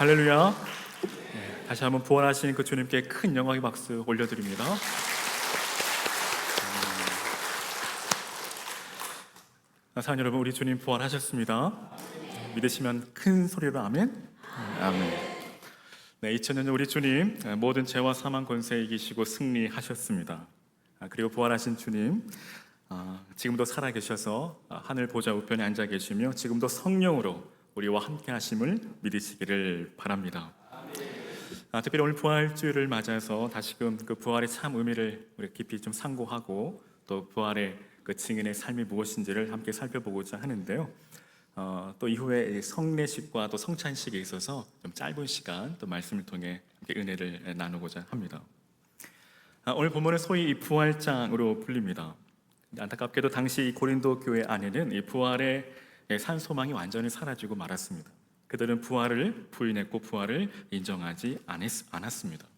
할렐루야. 다시 한번 부활하신 그 주님께 큰 영광의 박수 올려드립니다. 사랑 여러분, 우리 주님 부활하셨습니다. 믿으시면 큰 소리로 아멘. 아멘. 네, 2000년 우리 주님 모든 죄와 사망 권세 이기시고 승리하셨습니다. 그리고 부활하신 주님 지금도 살아계셔서 하늘 보좌 우편에 앉아 계시며 지금도 성령으로 우리와 함께 하심을 믿으시기를 바랍니다. 특별히 오늘 부활주일을 맞아서 다시금 그 부활의 참 의미를 우리 깊이 좀 상고하고 또 부활의 그 증인의 삶이 무엇인지를 함께 살펴보고자 하는데요. 또 이후에 성례식과 또 성찬식에 있어서 좀 짧은 시간 또 말씀을 통해 은혜를 나누고자 합니다. 오늘 본문은 소위 이 부활장으로 불립니다. 안타깝게도 당시 이 고린도 교회 안에는 이 부활의 산소망이 완전히 사라지고 말았습니다. 그들은 부활을 부인했고 부활을 인정하지 않았습니다.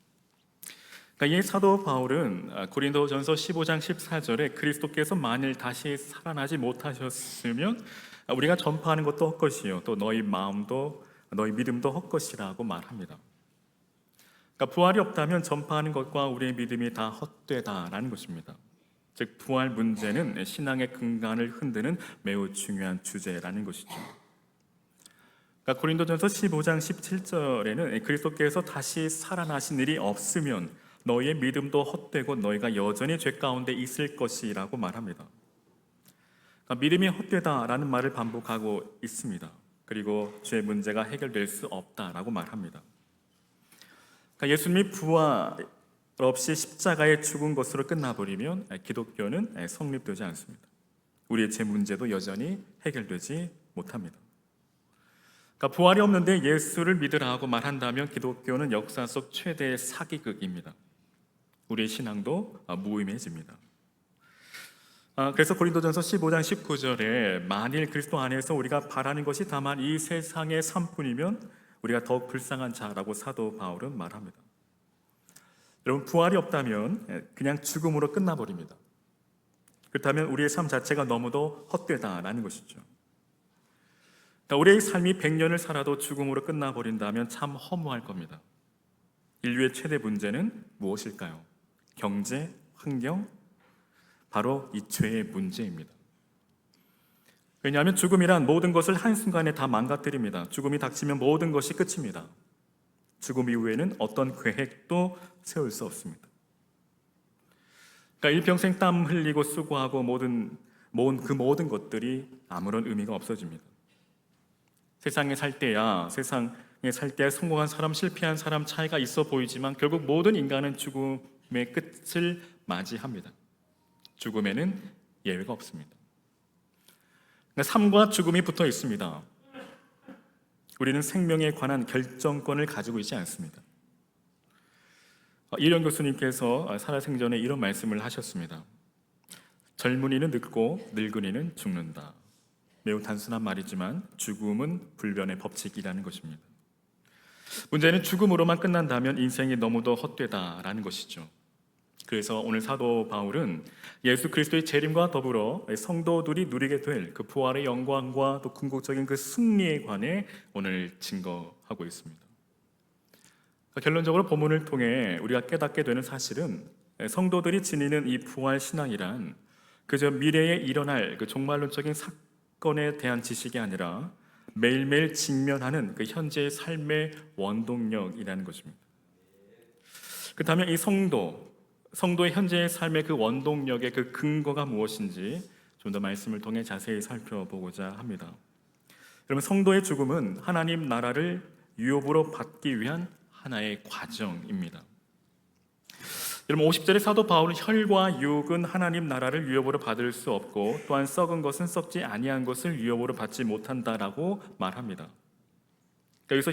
그러니까 이 사도 바울은 고린도전서 15장 14절에 그리스도께서 만일 다시 살아나지 못하셨으면 우리가 전파하는 것도 헛것이요 또 너희 마음도 너희 믿음도 헛것이라고 말합니다. 그러니까 부활이 없다면 전파하는 것과 우리의 믿음이 다 헛되다라는 것입니다. 즉 부활 문제는 신앙의 근간을 흔드는 매우 중요한 주제라는 것이죠. 그러니까 고린도전서 15장 17절에는 그리스도께서 다시 살아나신 일이 없으면 너희의 믿음도 헛되고 너희가 여전히 죄 가운데 있을 것이라고 말합니다. 그러니까 믿음이 헛되다라는 말을 반복하고 있습니다. 그리고 죄 문제가 해결될 수 없다라고 말합니다. 그러니까 예수님이 부활 없이 십자가에 죽은 것으로 끝나버리면 기독교는 성립되지 않습니다. 우리의 죄 문제도 여전히 해결되지 못합니다. 그러니까 부활이 없는데 예수를 믿으라고 말한다면 기독교는 역사 속 최대의 사기극입니다. 우리의 신앙도 무의미해집니다. 그래서 고린도전서 15장 19절에 만일 그리스도 안에서 우리가 바라는 것이 다만 이 세상의 삶뿐이면 우리가 더욱 불쌍한 자라고 사도 바울은 말합니다. 여러분, 부활이 없다면 그냥 죽음으로 끝나버립니다. 그렇다면 우리의 삶 자체가 너무도 헛되다라는 것이죠. 그러니까 우리의 삶이 100년을 살아도 죽음으로 끝나버린다면 참 허무할 겁니다. 인류의 최대 문제는 무엇일까요? 경제, 환경, 바로 이 죄의 문제입니다. 왜냐하면 죽음이란 모든 것을 한순간에 다 망가뜨립니다. 죽음이 닥치면 모든 것이 끝입니다. 죽음 이후에는 어떤 계획도 세울 수 없습니다. 그러니까 일평생 땀 흘리고 수고하고 모은 그 모든 것들이 아무런 의미가 없어집니다. 세상에 살 때야 성공한 사람, 실패한 사람 차이가 있어 보이지만 결국 모든 인간은 죽음의 끝을 맞이합니다. 죽음에는 예외가 없습니다. 그러니까 삶과 죽음이 붙어 있습니다. 우리는 생명에 관한 결정권을 가지고 있지 않습니다. 이런 교수님께서 살아생전에 이런 말씀을 하셨습니다. 젊은이는 늙고 늙은이는 죽는다. 매우 단순한 말이지만 죽음은 불변의 법칙이라는 것입니다. 문제는 죽음으로만 끝난다면 인생이 너무도 헛되다라는 것이죠. 그래서 오늘 사도 바울은 예수 그리스도의 재림과 더불어 성도들이 누리게 될 그 부활의 영광과 또 궁극적인 그 승리에 관해 오늘 증거하고 있습니다. 결론적으로 본문을 통해 우리가 깨닫게 되는 사실은 성도들이 지니는 이 부활 신앙이란 그저 미래에 일어날 그 종말론적인 사건에 대한 지식이 아니라 매일매일 직면하는 그 현재의 삶의 원동력이라는 것입니다. 그렇다면 이 성도의 현재의 삶의 그 원동력의 그 근거가 무엇인지 좀 더 말씀을 통해 자세히 살펴보고자 합니다. 여러분, 성도의 죽음은 하나님 나라를 유업으로 받기 위한 하나의 과정입니다. 여러분, 50절의 사도 바울은 혈과 육은 하나님 나라를 유업으로 받을 수 없고 또한 썩은 것은 썩지 아니한 것을 유업으로 받지 못한다라고 말합니다. 그러니까 여기서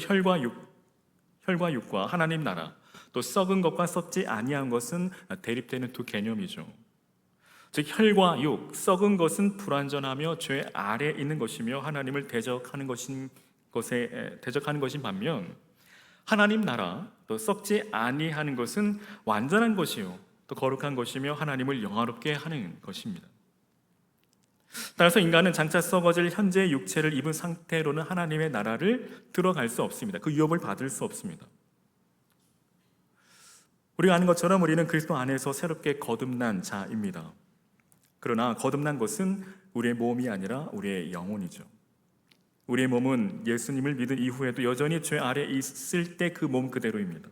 혈과 육과 하나님 나라, 또 썩은 것과 썩지 아니한 것은 대립되는 두 개념이죠. 즉 혈과 육, 썩은 것은 불완전하며 죄 아래 있는 것이며 하나님을 대적하는 것인 반면 하나님 나라, 또 썩지 아니하는 것은 완전한 것이요 또 거룩한 것이며 하나님을 영화롭게 하는 것입니다. 따라서 인간은 장차 썩어질 현재의 육체를 입은 상태로는 하나님의 나라를 들어갈 수 없습니다. 그 유업을 받을 수 없습니다. 우리가 아는 것처럼 우리는 그리스도 안에서 새롭게 거듭난 자입니다. 그러나 거듭난 것은 우리의 몸이 아니라 우리의 영혼이죠. 우리의 몸은 예수님을 믿은 이후에도 여전히 죄 아래 있을 때 그 몸 그대로입니다.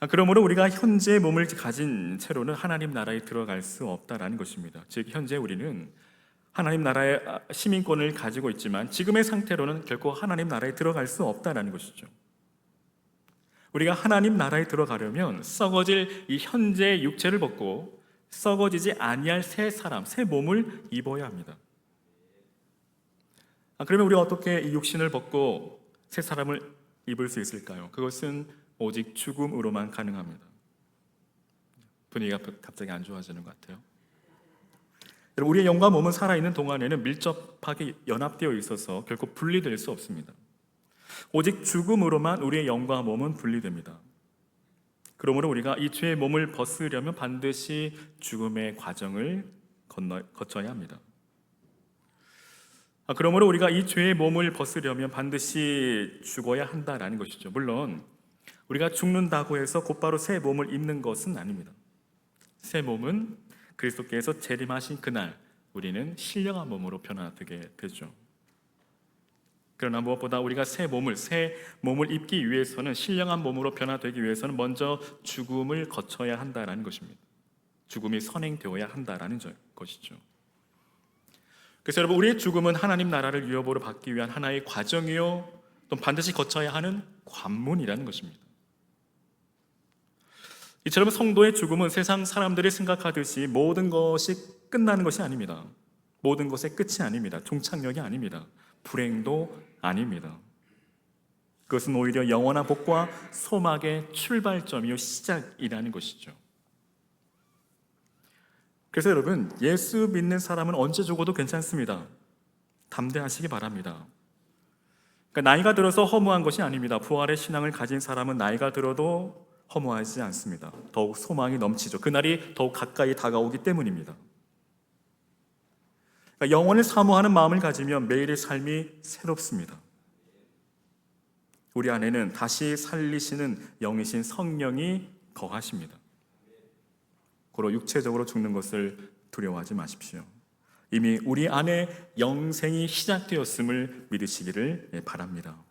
그러므로 우리가 현재 몸을 가진 채로는 하나님 나라에 들어갈 수 없다라는 것입니다. 즉 현재 우리는 하나님 나라의 시민권을 가지고 있지만 지금의 상태로는 결코 하나님 나라에 들어갈 수 없다라는 것이죠. 우리가 하나님 나라에 들어가려면 썩어질 이 현재의 육체를 벗고 썩어지지 아니할 새 사람, 새 몸을 입어야 합니다. 그러면 우리가 어떻게 이 육신을 벗고 새 사람을 입을 수 있을까요? 그것은 오직 죽음으로만 가능합니다. 분위기가 갑자기 안 좋아지는 것 같아요. 여러분, 우리의 영과 몸은 살아있는 동안에는 밀접하게 연합되어 있어서 결코 분리될 수 없습니다. 오직 죽음으로만 우리의 영과 몸은 분리됩니다. 그러므로 우리가 이 죄의 몸을 벗으려면 반드시 죽음의 과정을 거쳐야 합니다. 그러므로 우리가 이 죄의 몸을 벗으려면 반드시 죽어야 한다라는 것이죠. 물론 우리가 죽는다고 해서 곧바로 새 몸을 입는 것은 아닙니다. 새 몸은 그리스도께서 재림하신 그날 우리는 신령한 몸으로 변화되게 되죠. 그러나 무엇보다 우리가 새 몸을 입기 위해서는, 신령한 몸으로 변화되기 위해서는 먼저 죽음을 거쳐야 한다라는 것입니다. 죽음이 선행되어야 한다라는 것이죠. 그래서 여러분, 우리의 죽음은 하나님 나라를 유업으로 받기 위한 하나의 과정이요, 또 반드시 거쳐야 하는 관문이라는 것입니다. 이처럼 성도의 죽음은 세상 사람들이 생각하듯이 모든 것이 끝나는 것이 아닙니다. 모든 것의 끝이 아닙니다. 종착역이 아닙니다. 불행도 아닙니다. 그것은 오히려 영원한 복과 소망의 출발점이요, 시작이라는 것이죠. 그래서 여러분, 예수 믿는 사람은 언제 죽어도 괜찮습니다. 담대하시기 바랍니다. 그러니까 나이가 들어서 허무한 것이 아닙니다. 부활의 신앙을 가진 사람은 나이가 들어도 허무하지 않습니다. 더욱 소망이 넘치죠. 그날이 더욱 가까이 다가오기 때문입니다. 그러니까 영혼을 사모하는 마음을 가지면 매일의 삶이 새롭습니다. 우리 안에는 다시 살리시는 영이신 성령이 거하십니다. 고로 육체적으로 죽는 것을 두려워하지 마십시오. 이미 우리 안에 영생이 시작되었음을 믿으시기를 바랍니다.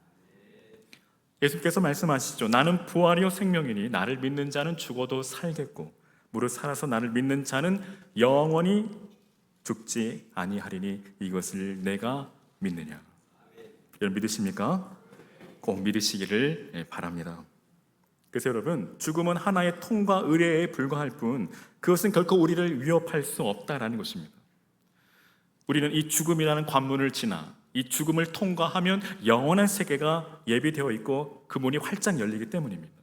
예수께서 말씀하시죠. 나는 부활이요 생명이니 나를 믿는 자는 죽어도 살겠고 무릇 살아서 나를 믿는 자는 영원히 죽지 아니하리니 이것을 내가 믿느냐. 여러분 믿으십니까? 꼭 믿으시기를 바랍니다. 그래서 여러분, 죽음은 하나의 통과 의례에 불과할 뿐 그것은 결코 우리를 위협할 수 없다라는 것입니다. 우리는 이 죽음이라는 관문을 지나 이 죽음을 통과하면 영원한 세계가 예비되어 있고 그 문이 활짝 열리기 때문입니다.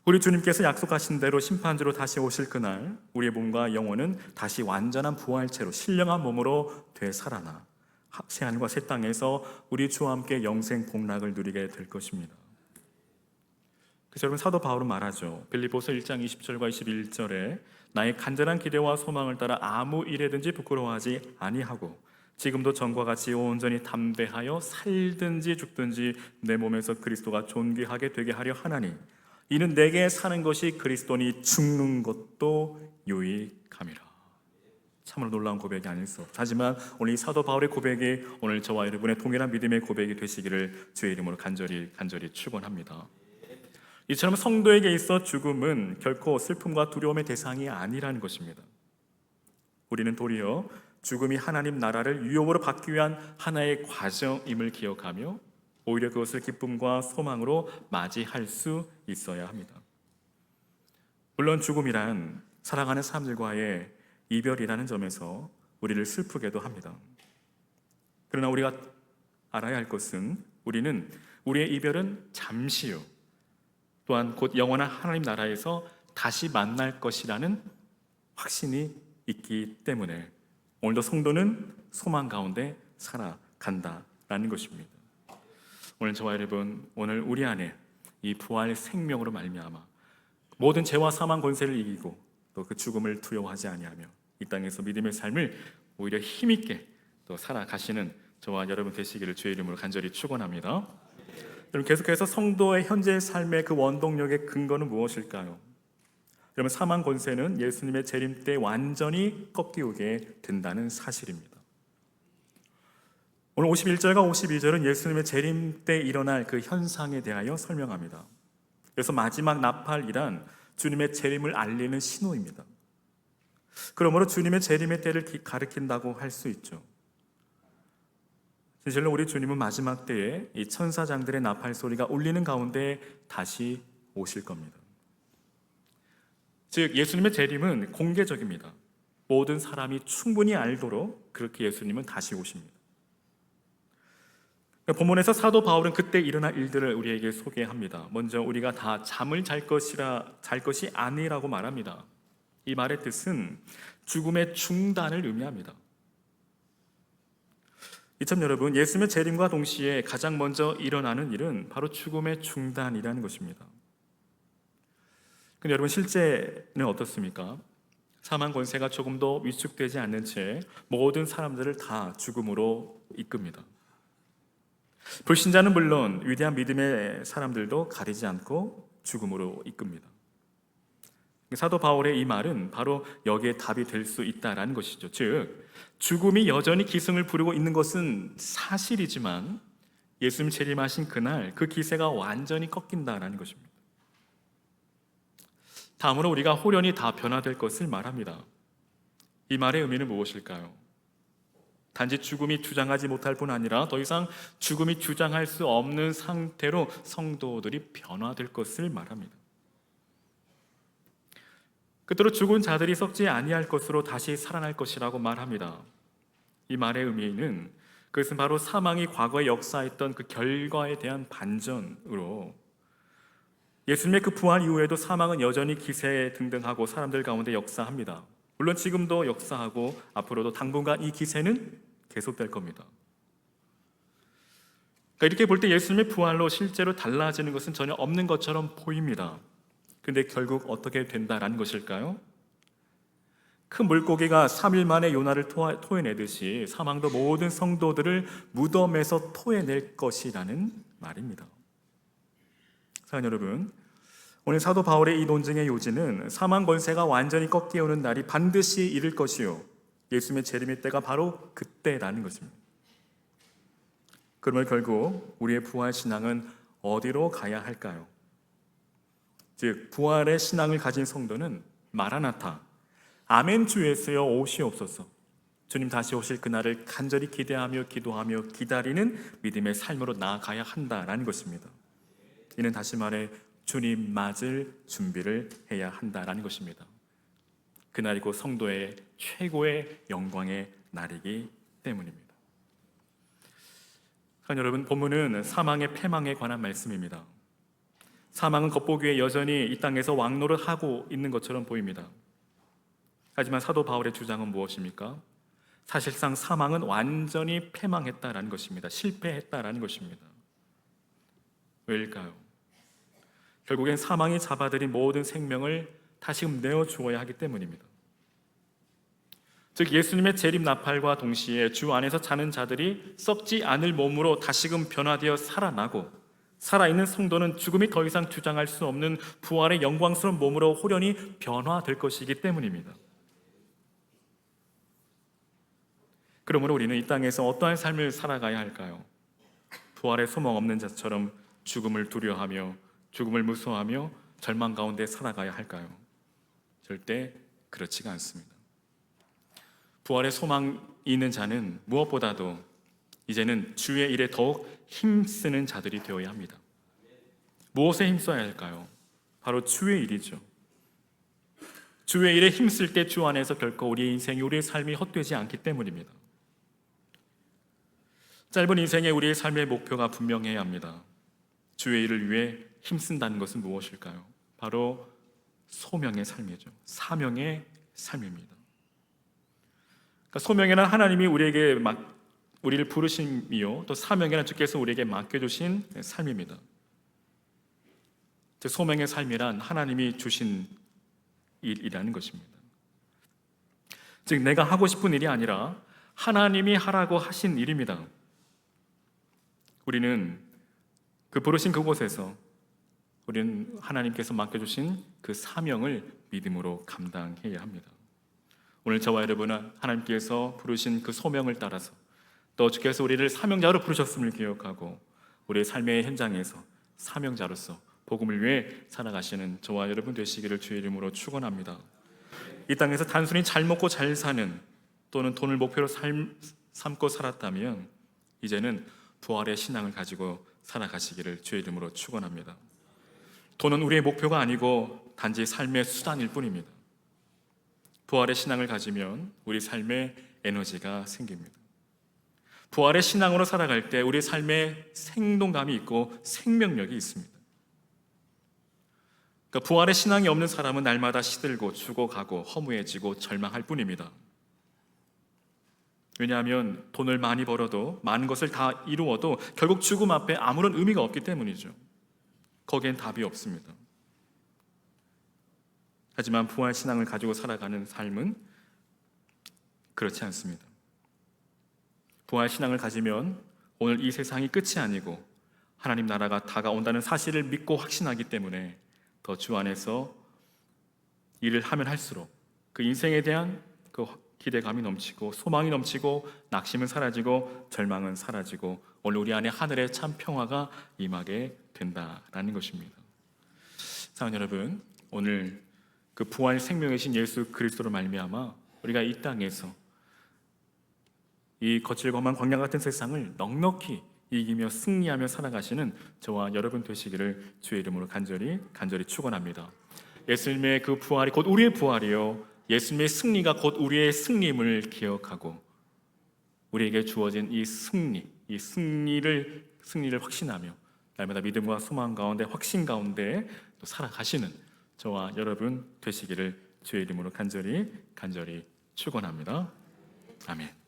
우리 주님께서 약속하신 대로 심판주로 다시 오실 그날 우리의 몸과 영혼은 다시 완전한 부활체로 신령한 몸으로 되살아나 새하늘과 새 땅에서 우리 주와 함께 영생 복락을 누리게 될 것입니다. 그래서 여러분, 사도 바울은 말하죠. 빌립보서 1장 20절과 21절에 나의 간절한 기대와 소망을 따라 아무 일에든지 부끄러워하지 아니하고 지금도 전과 같이 온전히 담대하여 살든지 죽든지 내 몸에서 그리스도가 존귀하게 되게 하려 하나니 이는 내게 사는 것이 그리스도니 죽는 것도 유익함이라. 참으로 놀라운 고백이 아닐 수 없죠. 하지만 오늘 이 사도 바울의 고백이 오늘 저와 여러분의 동일한 믿음의 고백이 되시기를 주의 이름으로 간절히 축원합니다. 이처럼 성도에게 있어 죽음은 결코 슬픔과 두려움의 대상이 아니라는 것입니다. 우리는 도리어 죽음이 하나님 나라를 유업으로 받기 위한 하나의 과정임을 기억하며 오히려 그것을 기쁨과 소망으로 맞이할 수 있어야 합니다. 물론 죽음이란 사랑하는 사람들과의 이별이라는 점에서 우리를 슬프게도 합니다. 그러나 우리가 알아야 할 것은 우리는 우리의 이별은 잠시요, 또한 곧 영원한 하나님 나라에서 다시 만날 것이라는 확신이 있기 때문에 오늘도 성도는 소망 가운데 살아간다라는 것입니다. 오늘 저와 여러분, 오늘 우리 안에 이 부활 생명으로 말미암아 모든 죄와 사망 권세를 이기고 또 그 죽음을 두려워하지 아니하며 이 땅에서 믿음의 삶을 오히려 힘있게 또 살아가시는 저와 여러분 되시기를 주의 이름으로 간절히 축원합니다. 여러분, 계속해서 성도의 현재 삶의 그 원동력의 근거는 무엇일까요? 여러분, 사망 권세는 예수님의 재림 때 완전히 꺾이게 된다는 사실입니다. 오늘 51절과 52절은 예수님의 재림 때 일어날 그 현상에 대하여 설명합니다. 그래서 마지막 나팔이란 주님의 재림을 알리는 신호입니다. 그러므로 주님의 재림의 때를 가리킨다고 할 수 있죠. 진실로 우리 주님은 마지막 때에 이 천사장들의 나팔 소리가 울리는 가운데 다시 오실 겁니다. 즉, 예수님의 재림은 공개적입니다. 모든 사람이 충분히 알도록 그렇게 예수님은 다시 오십니다. 본문에서 사도 바울은 그때 일어날 일들을 우리에게 소개합니다. 먼저 우리가 다 잠을 잘 것이 아니라고 말합니다. 이 말의 뜻은 죽음의 중단을 의미합니다. 이참 여러분, 예수님의 재림과 동시에 가장 먼저 일어나는 일은 바로 죽음의 중단이라는 것입니다. 근데 여러분, 실제는 어떻습니까? 사망 권세가 조금도 위축되지 않는 채 모든 사람들을 다 죽음으로 이끕니다. 불신자는 물론 위대한 믿음의 사람들도 가리지 않고 죽음으로 이끕니다. 사도 바울의 이 말은 바로 여기에 답이 될 수 있다라는 것이죠. 즉, 죽음이 여전히 기승을 부르고 있는 것은 사실이지만 예수님 재림하신 그날 그 기세가 완전히 꺾인다라는 것입니다. 다음으로 우리가 홀연히 다 변화될 것을 말합니다. 이 말의 의미는 무엇일까요? 단지 죽음이 주장하지 못할 뿐 아니라 더 이상 죽음이 주장할 수 없는 상태로 성도들이 변화될 것을 말합니다. 그대로 죽은 자들이 썩지 아니할 것으로 다시 살아날 것이라고 말합니다. 이 말의 의미는 그것은 바로 사망이 과거에 역사했던 그 결과에 대한 반전으로 예수님의 그 부활 이후에도 사망은 여전히 기세등등하고 사람들 가운데 역사합니다. 물론 지금도 역사하고 앞으로도 당분간 이 기세는 계속될 겁니다. 그러니까 이렇게 볼 때 예수님의 부활로 실제로 달라지는 것은 전혀 없는 것처럼 보입니다. 근데 결국 어떻게 된다라는 것일까요? 큰 물고기가 3일 만에 요나를 토해내듯이 사망도 모든 성도들을 무덤에서 토해낼 것이라는 말입니다. 사랑하는 여러분, 오늘 사도 바울의 이 논증의 요지는 사망 권세가 완전히 꺾여오는 날이 반드시 이를 것이요 예수님의 재림의 때가 바로 그때라는 것입니다. 그러면 결국 우리의 부활 신앙은 어디로 가야 할까요? 즉, 부활의 신앙을 가진 성도는 마라나타, 아멘 주 예수여 오시옵소서, 주님 다시 오실 그날을 간절히 기대하며 기도하며 기다리는 믿음의 삶으로 나아가야 한다라는 것입니다. 이는 다시 말해 주님 맞을 준비를 해야 한다라는 것입니다. 그날이 곧 성도의 최고의 영광의 날이기 때문입니다. 여러분, 본문은 사망의 패망에 관한 말씀입니다. 사망은 겉보기에 여전히 이 땅에서 왕노를 하고 있는 것처럼 보입니다. 하지만 사도 바울의 주장은 무엇입니까? 사실상 사망은 완전히 패망했다라는 것입니다. 실패했다라는 것입니다. 왜일까요? 결국엔 사망이 잡아들인 모든 생명을 다시금 내어주어야 하기 때문입니다. 즉, 예수님의 재림 나팔과 동시에 주 안에서 자는 자들이 썩지 않을 몸으로 다시금 변화되어 살아나고 살아있는 성도는 죽음이 더 이상 주장할 수 없는 부활의 영광스러운 몸으로 홀연히 변화될 것이기 때문입니다. 그러므로 우리는 이 땅에서 어떠한 삶을 살아가야 할까요? 부활의 소망 없는 자처럼 죽음을 두려워하며 죽음을 무서워하며 절망 가운데 살아가야 할까요? 절대 그렇지가 않습니다. 부활의 소망이 있는 자는 무엇보다도 이제는 주의 일에 더욱 힘쓰는 자들이 되어야 합니다. 무엇에 힘써야 할까요? 바로 주의 일이죠. 주의 일에 힘쓸 때 주 안에서 결코 우리의 인생이, 우리의 삶이 헛되지 않기 때문입니다. 짧은 인생에 우리의 삶의 목표가 분명해야 합니다. 주의 일을 위해 힘쓴다는 것은 무엇일까요? 바로 소명의 삶이죠. 사명의 삶입니다. 그러니까 소명에는 하나님이 우리를 부르심이요, 또 사명에는 주께서 우리에게 맡겨주신 삶입니다. 즉, 소명의 삶이란 하나님이 주신 일이라는 것입니다. 즉 내가 하고 싶은 일이 아니라 하나님이 하라고 하신 일입니다. 우리는 그 부르신 그곳에서 우리는 하나님께서 맡겨주신 그 사명을 믿음으로 감당해야 합니다. 오늘 저와 여러분은 하나님께서 부르신 그 소명을 따라서 또 주께서 우리를 사명자로 부르셨음을 기억하고 우리의 삶의 현장에서 사명자로서 복음을 위해 살아가시는 저와 여러분 되시기를 주의 이름으로 축원합니다. 이 땅에서 단순히 잘 먹고 잘 사는 또는 돈을 목표로 삼고 살았다면 이제는 부활의 신앙을 가지고 살아가시기를 주의 이름으로 축원합니다. 돈은 우리의 목표가 아니고 단지 삶의 수단일 뿐입니다. 부활의 신앙을 가지면 우리 삶에 에너지가 생깁니다. 부활의 신앙으로 살아갈 때 우리 삶에 생동감이 있고 생명력이 있습니다. 그러니까 부활의 신앙이 없는 사람은 날마다 시들고 죽어가고 허무해지고 절망할 뿐입니다. 왜냐하면 돈을 많이 벌어도 많은 것을 다 이루어도 결국 죽음 앞에 아무런 의미가 없기 때문이죠. 거기엔 답이 없습니다. 하지만 부활 신앙을 가지고 살아가는 삶은 그렇지 않습니다. 부활 신앙을 가지면 오늘 이 세상이 끝이 아니고 하나님 나라가 다가온다는 사실을 믿고 확신하기 때문에 더 주 안에서 일을 하면 할수록 그 인생에 대한 그 기대감이 넘치고 소망이 넘치고 낙심은 사라지고 절망은 사라지고 오늘 우리 안에 하늘의 참 평화가 임하게 된다라는 것입니다. 사랑하는 여러분, 오늘 그 부활 생명이신 예수 그리스도로 말미암아 우리가 이 땅에서 이 거칠고 험한 광야 같은 세상을 넉넉히 이기며 승리하며 살아가시는 저와 여러분 되시기를 주의 이름으로 간절히 축원합니다. 예수님의 그 부활이 곧 우리의 부활이요 예수님의 승리가 곧 우리의 승리임을 기억하고 우리에게 주어진 이 승리를 확신하며 날마다 믿음과 소망 가운데 확신 가운데 또 살아가시는 저와 여러분 되시기를 주의 이름으로 간절히 축원합니다. 아멘.